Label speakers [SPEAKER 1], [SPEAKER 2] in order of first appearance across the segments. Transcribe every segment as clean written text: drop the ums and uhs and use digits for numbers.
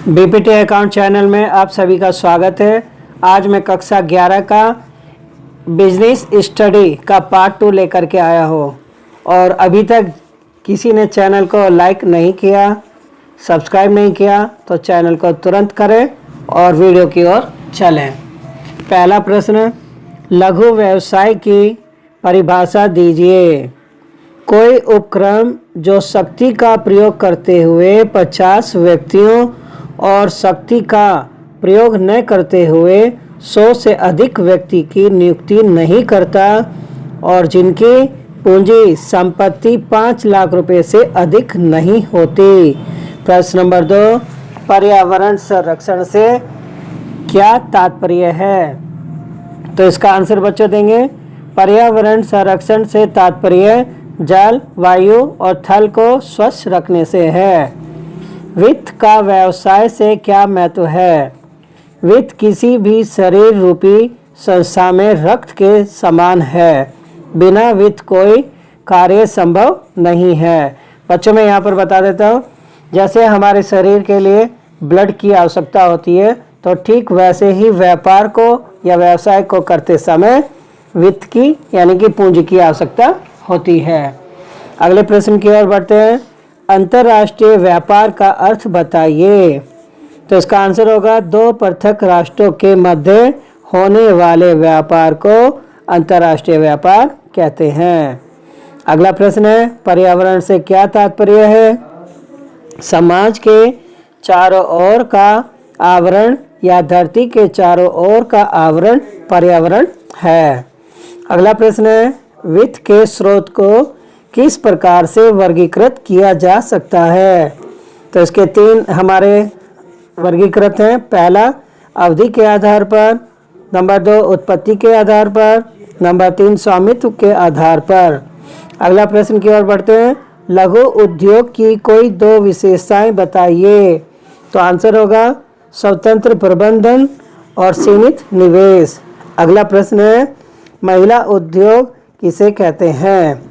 [SPEAKER 1] BPT account channel में आप सभी का स्वागत है। आज मैं कक्षा 11 का बिजनेस स्टडी का पार्ट 2 लेकर के आया हूँ और अभी तक किसी ने चैनल को लाइक नहीं किया, सब्सक्राइब नहीं किया तो चैनल को तुरंत करें और वीडियो की ओर चलें। पहला प्रश्न, लघु व्यवसाय की परिभाषा दीजिए। कोई उपक्रम जो शक्ति का प्रयोग करते हुए 50 व्यक्तियों और शक्ति का प्रयोग न करते हुए 100 से अधिक व्यक्ति की नियुक्ति नहीं करता और जिनकी पूंजी संपत्ति 5 लाख रुपए से अधिक नहीं होती। प्रश्न नंबर 2, पर्यावरण संरक्षण से क्या तात्पर्य है? तो इसका आंसर बच्चों देंगे, पर्यावरण संरक्षण से तात्पर्य जल, वायु और थल को स्वच्छ रखने से है। वित्त का व्यवसाय से क्या महत्व है? वित्त किसी भी शरीर रूपी संस्था में रक्त के समान है। बिना वित्त कोई कार्य संभव नहीं है। बच्चों मैं यहाँ पर बता देता हूँ, जैसे हमारे शरीर के लिए ब्लड की आवश्यकता होती है तो ठीक वैसे ही व्यापार को या व्यवसाय को करते समय वित्त की यानी कि पूंजी की आवश्यकता होती है। अगले प्रश्न की ओर बढ़ते हैं। अंतर्राष्ट्रीय व्यापार का अर्थ बताइए। तो इसका आंसर होगा, दो पृथक राष्ट्रों के मध्य होने वाले व्यापार को अंतर्राष्ट्रीय व्यापार कहते हैं। अगला प्रश्न है, पर्यावरण से क्या तात्पर्य है? समाज के चारों ओर का आवरण या धरती के चारों ओर का आवरण पर्यावरण है। अगला प्रश्न है, वित्त के स्रोत को किस प्रकार से वर्गीकृत किया जा सकता है? तो इसके 3 हमारे वर्गीकृत हैं। पहला, अवधि के आधार पर, नंबर 2 उत्पत्ति के आधार पर, नंबर 3 स्वामित्व के आधार पर। अगला प्रश्न की ओर बढ़ते हैं, लघु उद्योग की कोई 2 विशेषताएं बताइए। तो आंसर होगा स्वतंत्र प्रबंधन और सीमित निवेश। अगला प्रश्न है, महिला उद्योग किसे कहते हैं?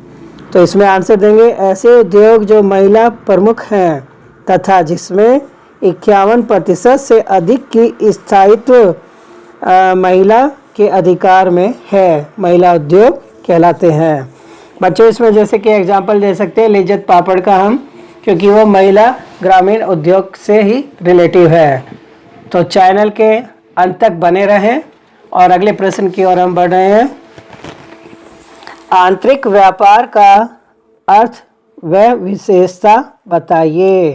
[SPEAKER 1] तो इसमें आंसर देंगे, ऐसे उद्योग जो महिला प्रमुख हैं तथा जिसमें 51% से अधिक की स्थायित्व महिला के अधिकार में है, महिला उद्योग कहलाते हैं। बच्चों इसमें जैसे कि एग्जांपल दे सकते हैं लिज्जत पापड़ का हम, क्योंकि वो महिला ग्रामीण उद्योग से ही रिलेटिव है। तो चैनल के अंत तक बने रहें और अगले प्रश्न की ओर हम बढ़ रहे हैं। आंतरिक व्यापार का अर्थ व विशेषता बताइए।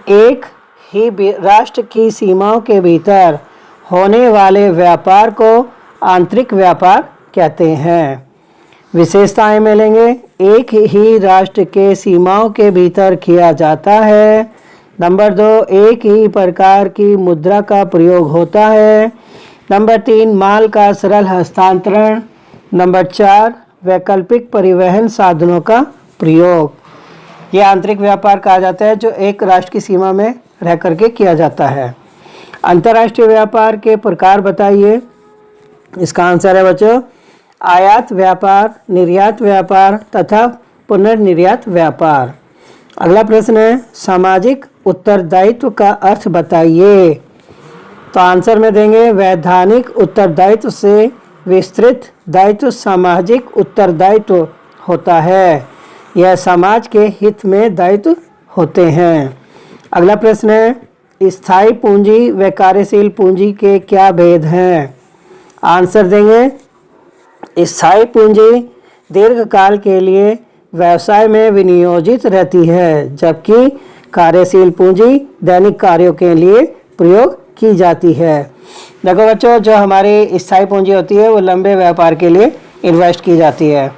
[SPEAKER 1] एक ही राष्ट्र की सीमाओं के भीतर होने वाले व्यापार को आंतरिक व्यापार कहते हैं। विशेषताएं मिलेंगे, एक ही राष्ट्र के सीमाओं के भीतर किया जाता है। नंबर 2, एक ही प्रकार की मुद्रा का प्रयोग होता है। नंबर 3, माल का सरल हस्तांतरण। नंबर 4, वैकल्पिक परिवहन साधनों का प्रयोग। यह आंतरिक व्यापार कहा जाता है जो एक राष्ट्र की सीमा में रह करके किया जाता है। अंतर्राष्ट्रीय व्यापार के प्रकार बताइए। इसका आंसर है बच्चों, आयात व्यापार, निर्यात व्यापार तथा पुनर्निर्यात व्यापार। अगला प्रश्न है, सामाजिक उत्तरदायित्व का अर्थ बताइए। तो आंसर में देंगे, वैधानिक उत्तरदायित्व से विस्तृत दायित्व सामाजिक उत्तरदायित्व होता है। यह समाज के हित में दायित्व होते हैं। अगला प्रश्न है, स्थायी पूंजी व कार्यशील पूंजी के क्या भेद हैं? आंसर देंगे, स्थायी पूंजी दीर्घकाल के लिए व्यवसाय में विनियोजित रहती है, जबकि कार्यशील पूंजी दैनिक कार्यों के लिए प्रयोग की जाती है। देखो बच्चों, जो हमारी स्थायी पूंजी होती है वो लंबे व्यापार के लिए इन्वेस्ट की जाती है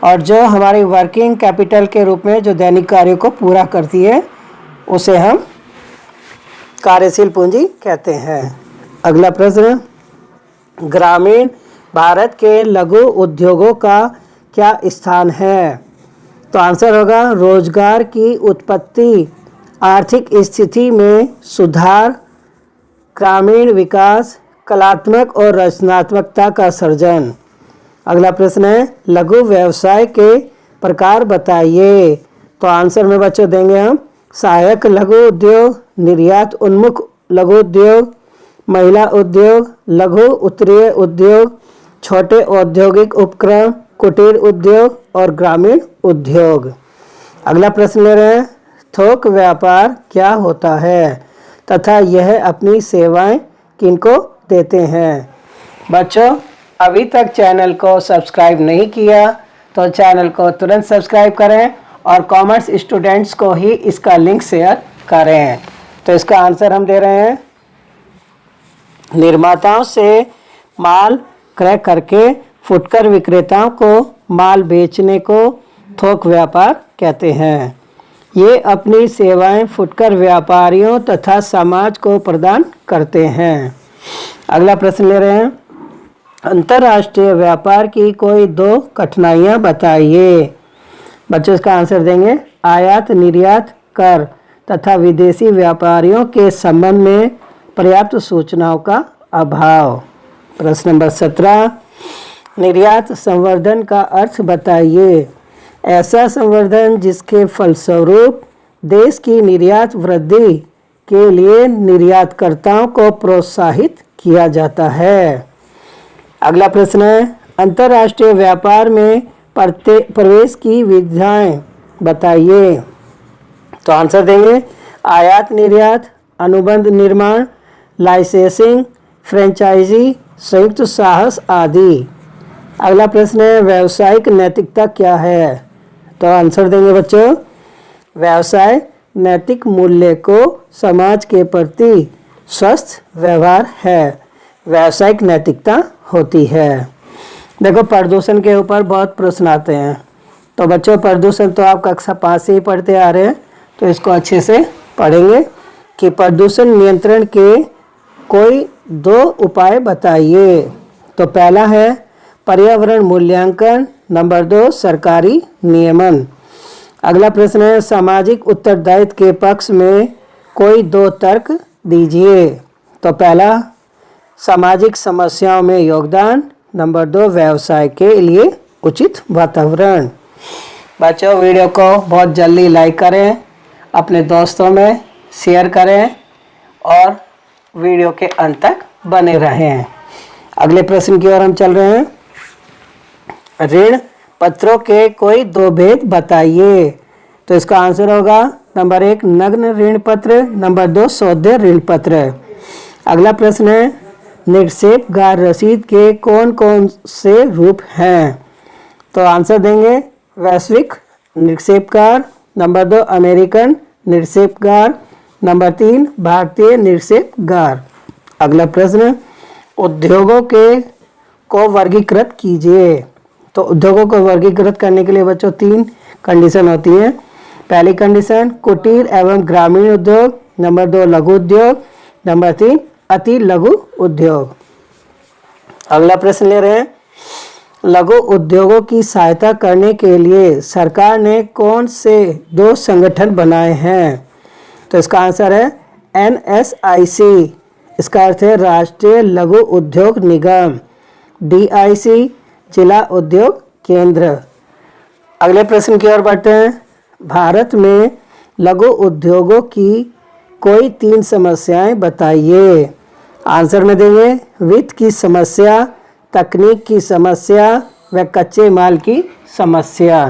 [SPEAKER 1] और जो हमारी वर्किंग कैपिटल के रूप में जो दैनिक कार्यों को पूरा करती है उसे हम कार्यशील पूंजी कहते हैं। अगला प्रश्न, ग्रामीण भारत के लघु उद्योगों का क्या स्थान है? तो आंसर होगा, रोजगार की उत्पत्ति, आर्थिक स्थिति में सुधार, ग्रामीण विकास, कलात्मक और रचनात्मकता का सृजन। अगला प्रश्न है, लघु व्यवसाय के प्रकार बताइए। तो आंसर में बच्चों देंगे हम, सहायक लघु उद्योग, निर्यात उन्मुख लघु उद्योग, महिला उद्योग, लघु उत्तरीय उद्योग, छोटे औद्योगिक उपक्रम, कुटीर उद्योग और ग्रामीण उद्योग। अगला प्रश्न ले रहे हैं, थोक व्यापार क्या होता है तथा यह अपनी सेवाएं किनको देते हैं। बच्चों, अभी तक चैनल को सब्सक्राइब नहीं किया तो चैनल को तुरंत सब्सक्राइब करें और कॉमर्स स्टूडेंट्स को ही इसका लिंक शेयर करें। तो इसका आंसर हम दे रहे हैं, निर्माताओं से माल क्रय करके फुटकर विक्रेताओं को माल बेचने को थोक व्यापार कहते हैं। ये अपनी सेवाएं फुटकर व्यापारियों तथा समाज को प्रदान करते हैं। अगला प्रश्न ले रहे हैं, अंतर्राष्ट्रीय व्यापार की कोई 2 कठिनाइयां बताइए। बच्चों इसका आंसर देंगे, आयात निर्यात कर तथा विदेशी व्यापारियों के संबंध में पर्याप्त सूचनाओं का अभाव। प्रश्न नंबर 17, निर्यात संवर्धन का अर्थ बताइए। ऐसा संवर्धन जिसके फलस्वरूप देश की निर्यात वृद्धि के लिए निर्यातकर्ताओं को प्रोत्साहित किया जाता है। अगला प्रश्न है, अंतर्राष्ट्रीय व्यापार में प्रवेश की विधियाँ बताइए। तो आंसर देंगे, आयात निर्यात, अनुबंध निर्माण, लाइसेंसिंग, फ्रेंचाइजी, संयुक्त साहस आदि। अगला प्रश्न है, व्यावसायिक नैतिकता क्या है। तो आंसर देंगे बच्चों, व्यवसाय नैतिक मूल्य को समाज के प्रति स्वस्थ व्यवहार है, व्यावसायिक नैतिकता होती है। देखो, प्रदूषण के ऊपर बहुत प्रश्न आते हैं। तो बच्चों, प्रदूषण तो आप कक्षा 5 से ही पढ़ते आ रहे हैं, तो इसको अच्छे से पढ़ेंगे कि प्रदूषण नियंत्रण के कोई 2 उपाय बताइए। तो पहला है पर्यावरण मूल्यांकन, नंबर 2 सरकारी नियमन। अगला प्रश्न है, सामाजिक उत्तरदायित्व के पक्ष में कोई 2 तर्क दीजिए। तो पहला, सामाजिक समस्याओं में योगदान, नंबर 2 व्यवसाय के लिए उचित वातावरण। बच्चों, वीडियो को बहुत जल्दी लाइक करें, अपने दोस्तों में शेयर करें और वीडियो के अंत तक बने रहें। अगले प्रश्न की ओर हम चल रहे हैं, ऋण पत्रों के कोई 2 भेद बताइए। तो इसका आंसर होगा, नंबर 1 नग्न ऋण पत्र, नंबर 2 सौदे ऋण पत्र। अगला प्रश्न है, निक्षेपगार रसीद के कौन कौन से रूप हैं। तो आंसर देंगे, वैश्विक निक्षेपगार, नंबर 2 अमेरिकन निक्षेपगार, नंबर 3 भारतीय निक्षेपगार। अगला प्रश्न, उद्योगों को वर्गीकृत कीजिए। तो उद्योगों को वर्गीकृत करने के लिए बच्चों 3 कंडीशन होती हैं। पहली कंडीशन, कुटीर एवं ग्रामीण उद्योग, नंबर 2 लघु उद्योग, नंबर 3 अति लघु उद्योग। अगला प्रश्न ले रहे हैं, लघु उद्योगों की सहायता करने के लिए सरकार ने कौन से 2 संगठन बनाए हैं। तो इसका आंसर है NSIC, इसका अर्थ है राष्ट्रीय लघु उद्योग निगम, DIC जिला उद्योग केंद्र। अगले प्रश्न की ओर बढ़ते हैं, भारत में लघु उद्योगों की कोई 3 समस्याएं बताइए। आंसर में देंगे, वित्त की समस्या, तकनीक की समस्या व कच्चे माल की समस्या।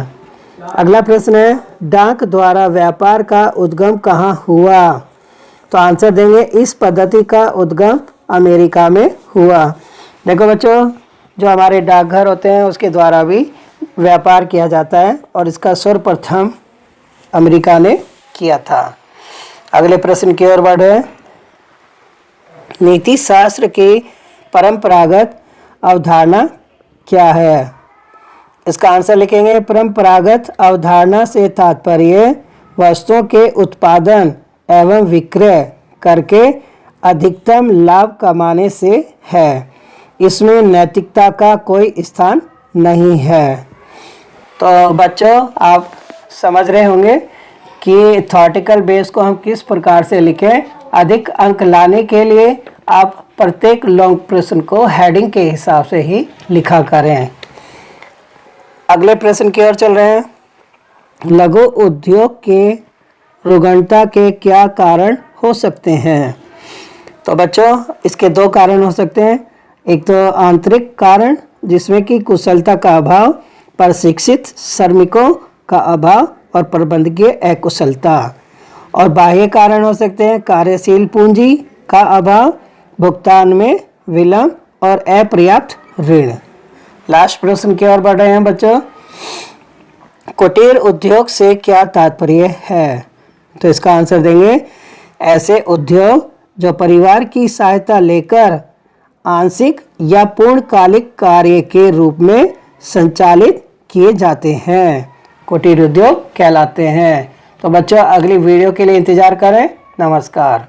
[SPEAKER 1] अगला प्रश्न है, डाक द्वारा व्यापार का उद्गम कहाँ हुआ। तो आंसर देंगे, इस पद्धति का उद्गम अमेरिका में हुआ। देखो बच्चों, जो हमारे डाकघर होते हैं उसके द्वारा भी व्यापार किया जाता है और इसका सर्वप्रथम अमेरिका ने किया था। अगले प्रश्न की ओर बढ़े, नीति शास्त्र की परंपरागत अवधारणा क्या है। इसका आंसर लिखेंगे, परंपरागत अवधारणा से तात्पर्य वस्तुओं के उत्पादन एवं विक्रय करके अधिकतम लाभ कमाने से है। इसमें नैतिकता का कोई स्थान नहीं है। तो बच्चों, आप समझ रहे होंगे कि थॉटिकल बेस को हम किस प्रकार से लिखें। अधिक अंक लाने के लिए आप प्रत्येक लॉन्ग प्रश्न को हेडिंग के हिसाब से ही लिखा करें। अगले प्रश्न की ओर चल रहे हैं, लघु उद्योग के रुग्णता के क्या कारण हो सकते हैं। तो बच्चों इसके दो कारण हो सकते हैं, एक तो आंतरिक कारण जिसमें कि कुशलता का अभाव, प्रशिक्षित श्रमिकों का अभाव और प्रबंधकीय अकुशलता, और बाह्य कारण हो सकते हैं कार्यशील पूंजी का अभाव, भुगतान में विलंब और अपर्याप्त ऋण। लास्ट प्रश्न की ओर बढ़ रहे हैं बच्चों। कुटीर उद्योग से क्या तात्पर्य है? तो इसका आंसर देंगे ऐसे उद्योग जो परिवार की सहायता लेकर आंशिक या पूर्णकालिक कार्य के रूप में संचालित किए जाते हैं, कुटीर उद्योग कहलाते हैं। तो बच्चों अगली वीडियो के लिए इंतजार करें। नमस्कार।